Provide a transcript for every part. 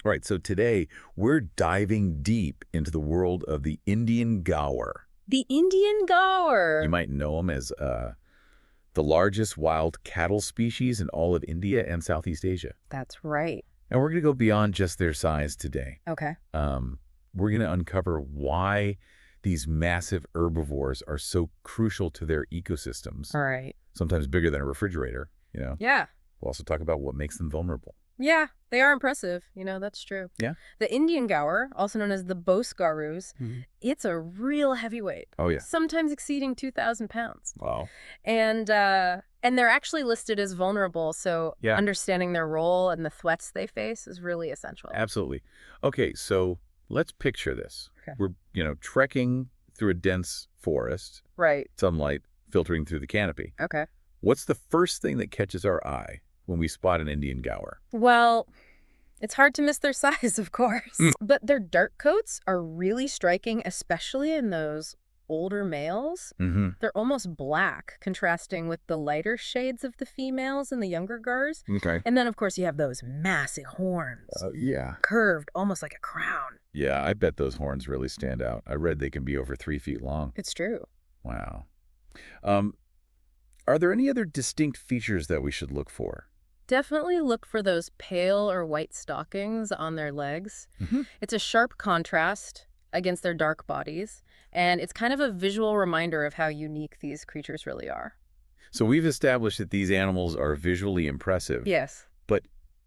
All right, so today we're diving deep into the world of the Indian Gaur. The Indian You Gaur. might know them as the largest wild cattle species in all of India and Southeast Asia. That's right. And we're going to go beyond just their size today. Okay. We're going to uncover why these massive herbivores are so crucial to their ecosystems, All right. sometimes bigger than a refrigerator, you know. Yeah. We'll also talk about what makes them vulnerable. Yeah, they are impressive. That's true. Yeah. The Indian Gaur, also known as the Gaurus, it's a real heavyweight. Oh, yeah. Sometimes exceeding 2,000 pounds. Wow. And they're actually listed as vulnerable, so Yeah. understanding their role and the threats they face is really essential. Absolutely. Okay, so let's picture this. Okay. We're, trekking through a dense forest, Right. sunlight filtering through the canopy. Okay. What's the first thing that catches our eye when we spot an Indian Gaur? Well, it's hard to miss their size, of course. But their dark coats are really striking, especially in those older males. Mm-hmm. They're almost black, contrasting with the lighter shades of the females and the younger Gaurs. Okay. And then, of course, you have those massive horns, Yeah. curved almost like a crown. Yeah, I bet those horns really stand out. I read they can be over 3 feet long. It's true. Wow. Are there any other distinct features that we should look for? Definitely look for those pale or white stockings on their legs. It's a sharp contrast against their dark bodies, and it's kind of a visual reminder of how unique these creatures really are. So we've established that these animals are visually impressive. Yes. But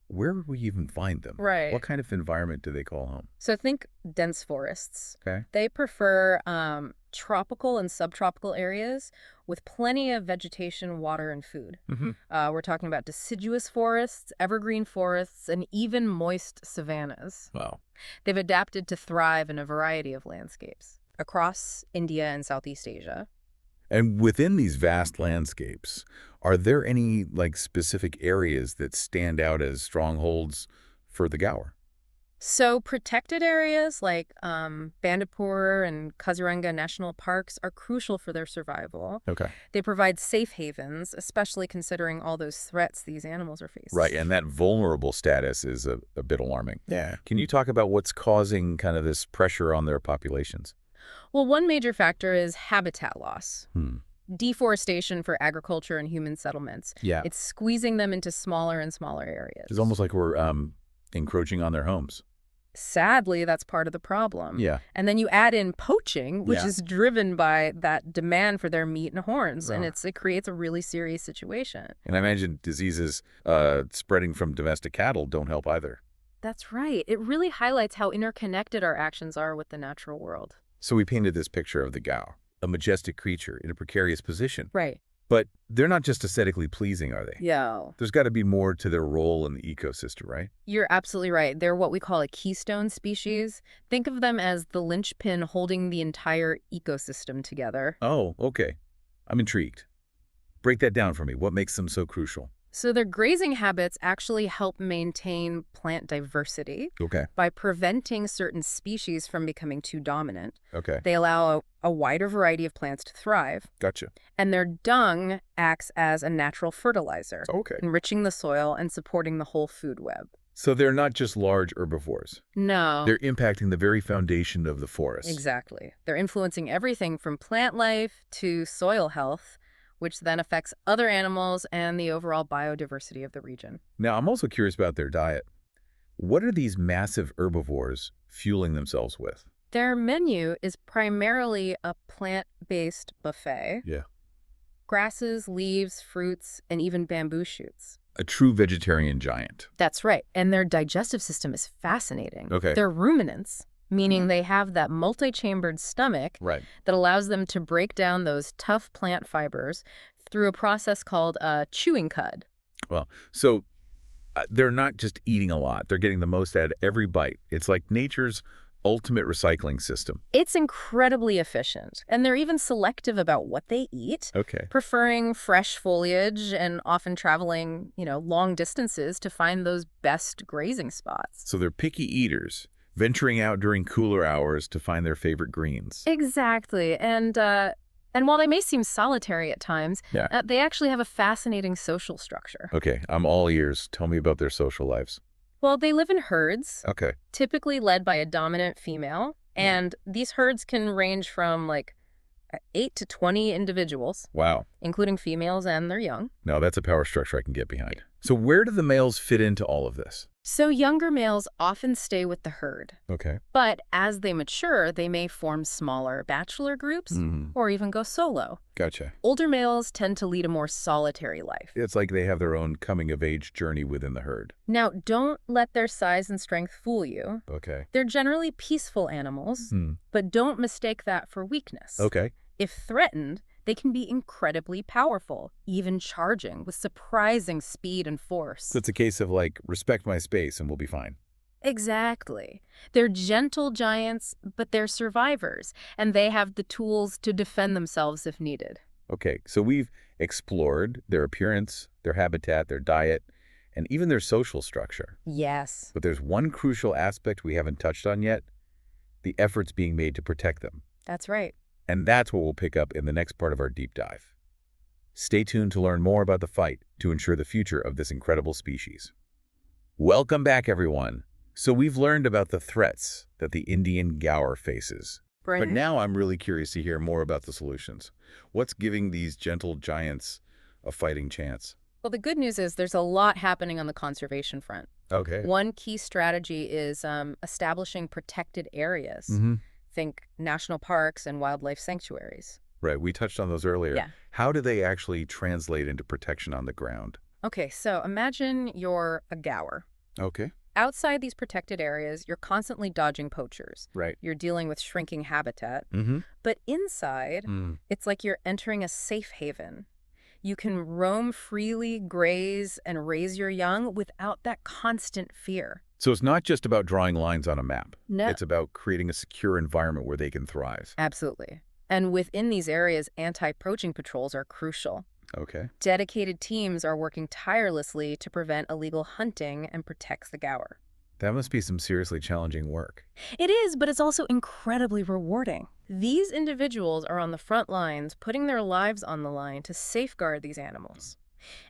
where would we even find them? Right. What kind of environment do they call home? So think dense forests. Okay. They prefer tropical and subtropical areas with plenty of vegetation, water, and food. We're talking about deciduous forests, evergreen forests, and even moist savannas. Wow. They've adapted to thrive in a variety of landscapes across India and Southeast Asia. And within these vast landscapes, are there any specific areas that stand out as strongholds for the Gaur? So protected areas like Bandipur and Kaziranga national parks are crucial for their survival. Okay. They provide safe havens, especially considering all those threats these animals are facing. Right, and that vulnerable status is a bit alarming. Yeah. Can you talk about what's causing kind of this pressure on their populations? Well, one major factor is habitat loss. Deforestation for agriculture and human settlements. Yeah. It's squeezing them into smaller and smaller areas. It's almost like we're encroaching on their homes. Sadly, that's part of the problem. Yeah. And then you add in poaching, which Yeah. is driven by that demand for their meat and horns, and Ugh. it creates a really serious situation. And I imagine diseases spreading from domestic cattle don't help either. That's right. It really highlights how interconnected our actions are with the natural world. So we painted this picture of the Gaur, a majestic creature in a precarious position. Right. But they're not just aesthetically pleasing, are they? Yeah. There's got to be more to their role in the ecosystem, right? You're absolutely right. They're what we call a keystone species. Think of them as the linchpin holding the entire ecosystem together. Oh, okay. I'm intrigued. Break that down for me. What makes them so crucial? So their grazing habits actually help maintain plant diversity Okay. by preventing certain species from becoming too dominant. Okay. They allow a wider variety of plants to thrive, Gotcha. and their dung acts as a natural fertilizer, Okay. enriching the soil and supporting the whole food web. So they're not just large herbivores. No. They're impacting the very foundation of the forest. Exactly. They're influencing everything from plant life to soil health, which then affects other animals and the overall biodiversity of the region. Now, I'm also curious about their diet. What are these massive herbivores fueling themselves with? Their menu is primarily a plant-based buffet. Yeah. Grasses, leaves, fruits, and even bamboo shoots. A true vegetarian giant. That's right. And their digestive system is fascinating. Okay. They're ruminants, meaning they have that multi-chambered stomach Right. that allows them to break down those tough plant fibers through a process called chewing cud. Well, so they're not just eating a lot. They're getting the most out of every bite. It's like nature's ultimate recycling system. It's incredibly efficient, and they're even selective about what they eat, Okay. preferring fresh foliage and often traveling, long distances to find those best grazing spots. So they're picky eaters, venturing out during cooler hours to find their favorite greens. Exactly. And while they may seem solitary at times, they actually have a fascinating social structure. Okay, I'm all ears. Tell me about their social lives. Well, they live in herds, Okay. typically led by a dominant female, and these herds can range from like 8 to 20 individuals, Wow. including females and their young. Now, that's a power structure I can get behind. So where do the males fit into all of this? So younger males often stay with the herd, Okay. but as they mature, they may form smaller bachelor groups or even go solo. Gotcha. Older males tend to lead a more solitary life. It's like they have their own coming-of-age journey within the herd. Now, don't let their size and strength fool you. Okay. They're generally peaceful animals, but don't mistake that for weakness. Okay. If threatened, they can be incredibly powerful, even charging with surprising speed and force. So it's a case of like, respect my space and we'll be fine. Exactly. They're gentle giants, but they're survivors, and they have the tools to defend themselves if needed. Okay, so we've explored their appearance, their habitat, their diet, and even their social structure. Yes. But there's one crucial aspect we haven't touched on yet, the efforts being made to protect them. That's right. And that's what we'll pick up in the next part of our deep dive. Stay tuned to learn more about the fight to ensure the future of this incredible species. Welcome back, everyone. So we've learned about the threats that the Indian Gaur faces. Right. But now I'm really curious to hear more about the solutions. What's giving these gentle giants a fighting chance? Well, the good news is there's a lot happening on the conservation front. Okay. One key strategy is establishing protected areas. Think national parks and wildlife sanctuaries. Right, we touched on those earlier. Yeah. How do they actually translate into protection on the ground? Okay, so imagine you're a gaur. Okay. Outside these protected areas, you're constantly dodging poachers. Right. You're dealing with shrinking habitat. Mm-hmm. But inside, it's like you're entering a safe haven. You can roam freely, graze, and raise your young without that constant fear. So it's not just about drawing lines on a map. No. It's about creating a secure environment where they can thrive. Absolutely. And within these areas, anti-poaching patrols are crucial. Okay. Dedicated teams are working tirelessly to prevent illegal hunting and protect the gaur. That must be some seriously challenging work. It is, but it's also incredibly rewarding. These individuals are on the front lines, putting their lives on the line to safeguard these animals.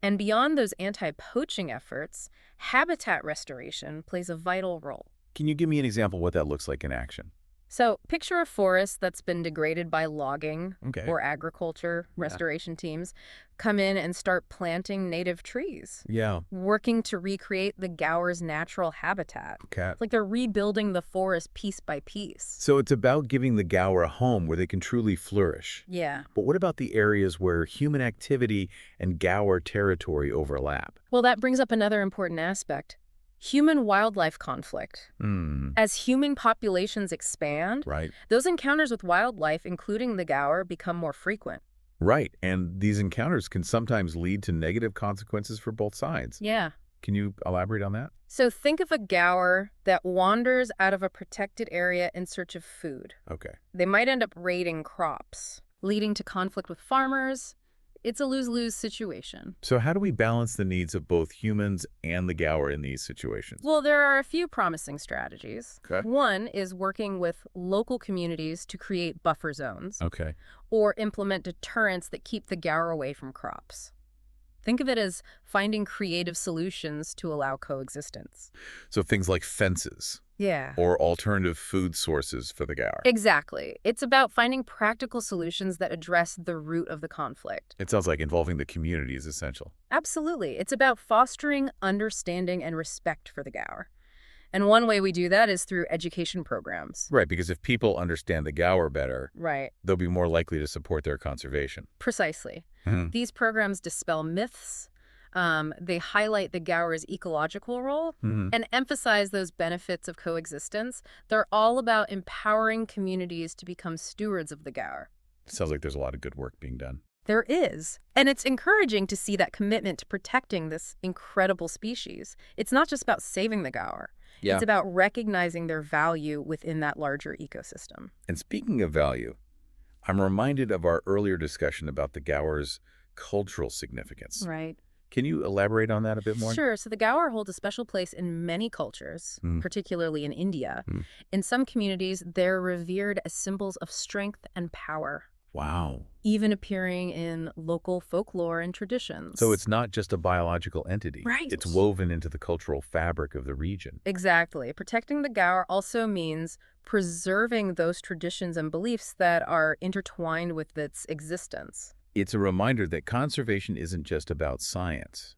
And beyond those anti-poaching efforts, habitat restoration plays a vital role. Can you give me an example of what that looks like in action? So picture a forest that's been degraded by logging Okay. or agriculture. Restoration teams come in and start planting native trees, Yeah. working to recreate the gaur's natural habitat. Okay. It's like they're rebuilding the forest piece by piece. So it's about giving the gaur a home where they can truly flourish. Yeah. But what about the areas where human activity and gaur territory overlap? Well, that brings up another important aspect. Human-wildlife conflict. As human populations expand, Right. those encounters with wildlife, including the gaur, become more frequent. Right. And these encounters can sometimes lead to negative consequences for both sides. Yeah. Can you elaborate on that? So think of a gaur that wanders out of a protected area in search of food. Okay. They might end up raiding crops, leading to conflict with farmers. It's a lose-lose situation. So how do we balance the needs of both humans and the gaur in these situations? Well, there are a few promising strategies. Okay. One is working with local communities to create buffer zones Okay. or implement deterrents that keep the gaur away from crops. Think of it as finding creative solutions to allow coexistence. So things like fences Yeah. or alternative food sources for the gaur. Exactly. It's about finding practical solutions that address the root of the conflict. It sounds like involving the community is essential. Absolutely. It's about fostering understanding and respect for the gaur. And one way we do that is through education programs. Right, because if people understand the gaur better, Right. they'll be more likely to support their conservation. Precisely. Mhm. These programs dispel myths. They highlight the gaur's ecological role and emphasize those benefits of coexistence. They're all about empowering communities to become stewards of the gaur. Sounds like there's a lot of good work being done. There is. And it's encouraging to see that commitment to protecting this incredible species. It's not just about saving the gaur. Yeah. It's about recognizing their value within that larger ecosystem. And speaking of value, I'm reminded of our earlier discussion about the gaur's cultural significance. Right. Can you elaborate on that a bit more? Sure. So the gaur hold a special place in many cultures, particularly in India. In some communities, they're revered as symbols of strength and power. Wow. even appearing in local folklore and traditions. So it's not just a biological entity. Right. It's woven into the cultural fabric of the region. Exactly. Protecting the Gaur also means preserving those traditions and beliefs that are intertwined with its existence. It's a reminder that conservation isn't just about science.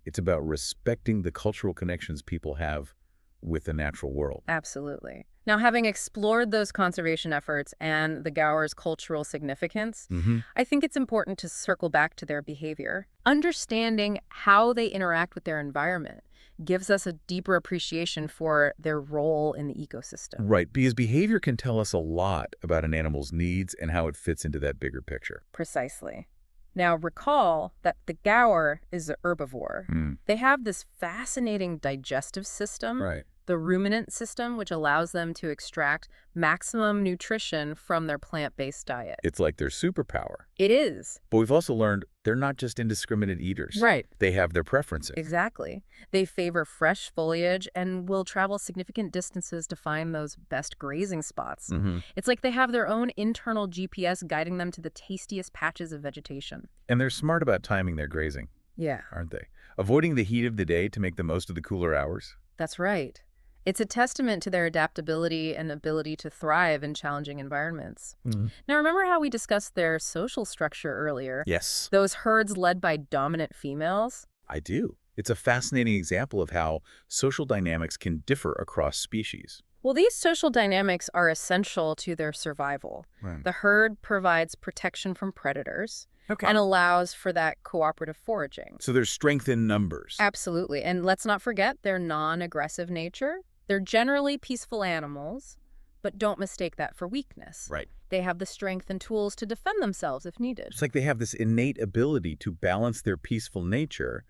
It's about respecting the cultural connections people have with the natural world. Absolutely. Now, having explored those conservation efforts and the Gaur's cultural significance, I think it's important to circle back to their behavior. Understanding how they interact with their environment gives us a deeper appreciation for their role in the ecosystem. Right, because behavior can tell us a lot about an animal's needs and how it fits into that bigger picture. Precisely. Now, recall that the Gaur is an herbivore. They have this fascinating digestive system, Right. the ruminant system, which allows them to extract maximum nutrition from their plant-based diet. It's like their superpower. It is. But we've also learned they're not just indiscriminate eaters. Right. They have their preferences. Exactly. They favor fresh foliage and will travel significant distances to find those best grazing spots. It's like they have their own internal GPS guiding them to the tastiest patches of vegetation. And they're smart about timing their grazing, Yeah, aren't they? Avoiding the heat of the day to make the most of the cooler hours. that's right. It's a testament to their adaptability and ability to thrive in challenging environments. Now, remember how we discussed their social structure earlier? Yes, Those herds led by dominant females? I do. It's a fascinating example of how social dynamics can differ across species. Well, these social dynamics are essential to their survival. Right. The herd provides protection from predators Okay. and allows for that cooperative foraging. So there's strength in numbers. Absolutely. And let's not forget their non-aggressive nature. They're generally peaceful animals, but don't mistake that for weakness. Right. They have the strength and tools to defend themselves if needed. It's like they have this innate ability to balance their peaceful nature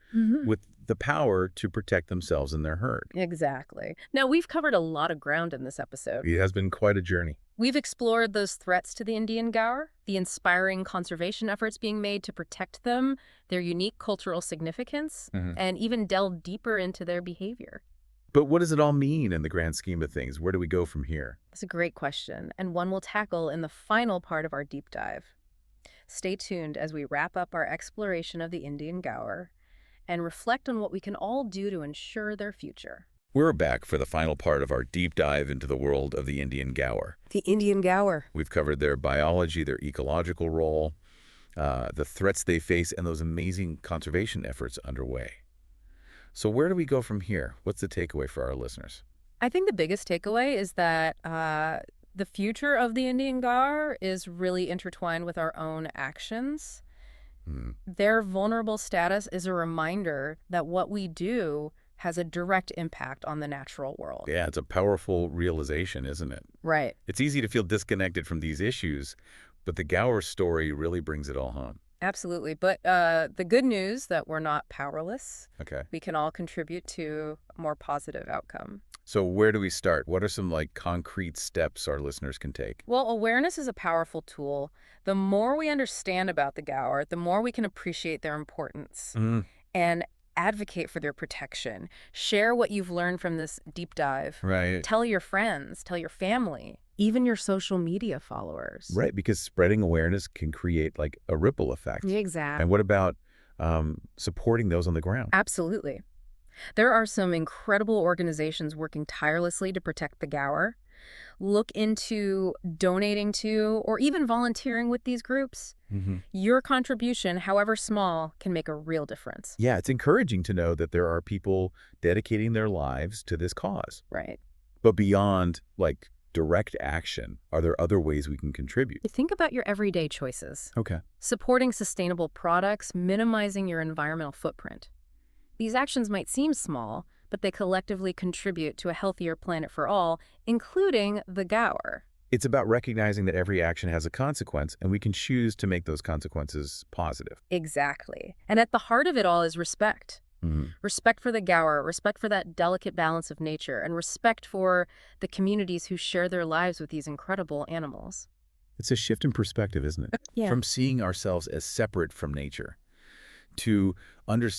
with the power to protect themselves and their herd. Exactly. Now, we've covered a lot of ground in this episode. It has been quite a journey. We've explored those threats to the Indian Gaur, the inspiring conservation efforts being made to protect them, their unique cultural significance, and even delved deeper into their behavior. But what does it all mean in the grand scheme of things? Where do we go from here? That's a great question, and one we'll tackle in the final part of our deep dive. Stay tuned as we wrap up our exploration of the Indian Gaur and reflect on what we can all do to ensure their future. We're back for the final part of our deep dive into the world of the Indian Gaur. The Indian Gaur. We've covered their biology, their ecological role, the threats they face, and those amazing conservation efforts underway. So where do we go from here? What's the takeaway for our listeners? I think the biggest takeaway is that the future of the Indian Gaur is really intertwined with our own actions. Their vulnerable status is a reminder that what we do has a direct impact on the natural world. Yeah, it's a powerful realization, isn't it? Right. It's easy to feel disconnected from these issues, but the Gaur story really brings it all home. Absolutely. But the good news that we're not powerless. Okay. We can all contribute to a more positive outcome. So where do we start? What are some concrete steps our listeners can take? Well, awareness is a powerful tool. The more we understand about the Gaur, the more we can appreciate their importance and advocate for their protection. Share what you've learned from this deep dive. Right. Tell your friends, tell your family, even your social media followers. Right, because spreading awareness can create a ripple effect. Exactly. And what about supporting those on the ground? Absolutely. There are some incredible organizations working tirelessly to protect the Gaur. Look into donating to or even volunteering with these groups. Your contribution, however small, can make a real difference. Yeah, it's encouraging to know that there are people dedicating their lives to this cause. Right. But beyond direct action, are there other ways we can contribute? Think about your everyday choices. Okay. Supporting sustainable products, minimizing your environmental footprint. These actions might seem small, but they collectively contribute to a healthier planet for all, including the Gaur. It's about recognizing that every action has a consequence, and we can choose to make those consequences positive. Exactly. And at the heart of it all is respect. Respect for the Gaur, respect for that delicate balance of nature, and respect for the communities who share their lives with these incredible animals. It's a shift in perspective, isn't it? Yeah. From seeing ourselves as separate from nature to understanding